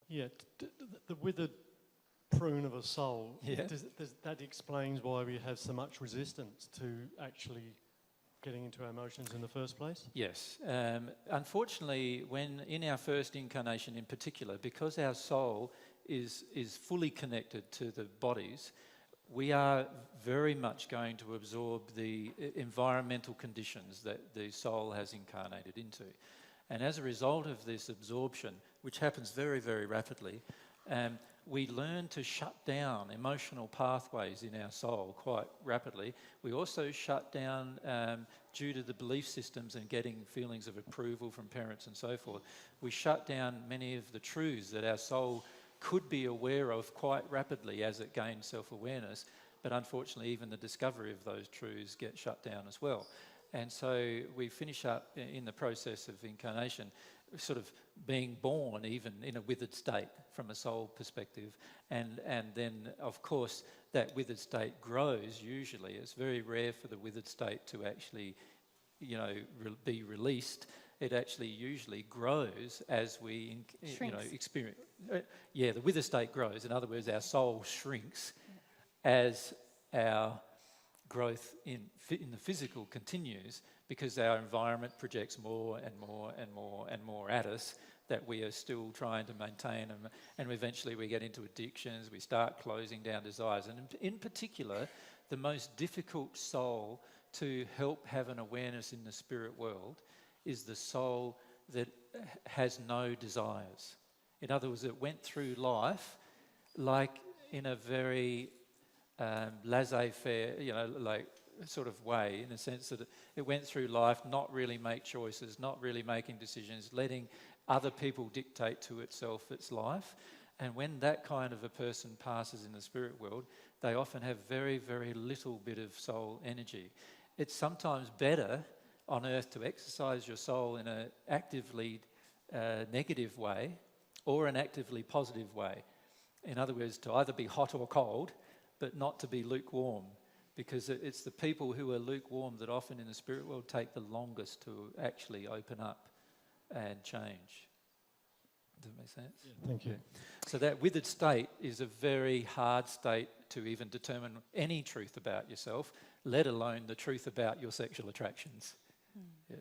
Yeah, the withered prune of a soul, Yeah. that explains why we have so much resistance to actually getting into our emotions in the first place? Yes. Unfortunately, when in our first incarnation in particular, because our soul is fully connected to the bodies, we are very much going to absorb the environmental conditions that the soul has incarnated into. And as a result of this absorption, which happens very, very rapidly, we learn to shut down emotional pathways in our soul quite rapidly. We also shut down, due to the belief systems and getting feelings of approval from parents and so forth, we shut down many of the truths that our soul could be aware of quite rapidly as it gains self-awareness. But unfortunately, even the discovery of those truths get shut down as well. And so we finish up in the process of incarnation sort of being born even in a withered state from a soul perspective. And then, of course, that withered state grows usually. It's very rare for the withered state to actually, be released. It actually usually grows as we, experience. The withered state grows. In other words, our soul shrinks as our growth in the physical continues, because our environment projects more and more and more and more at us that we are still trying to maintain, and eventually we get into addictions, we start closing down desires. And in particular, the most difficult soul to help have an awareness in the spirit world is the soul that has no desires. In other words, it went through life like in a very laissez-faire, sort of way, in a sense that it went through life not really make choices, not really making decisions, letting other people dictate to itself its life. And when that kind of a person passes in the spirit world, they often have very, very little bit of soul energy. It's sometimes better on earth to exercise your soul in an actively negative way or an actively positive way. In other words, to either be hot or cold, but not to be lukewarm, because it's the people who are lukewarm that often in the spirit world take the longest to actually open up and change. Does that make sense? Yeah, thank you. So that withered state is a very hard state to even determine any truth about yourself, let alone the truth about your sexual attractions. Yeah.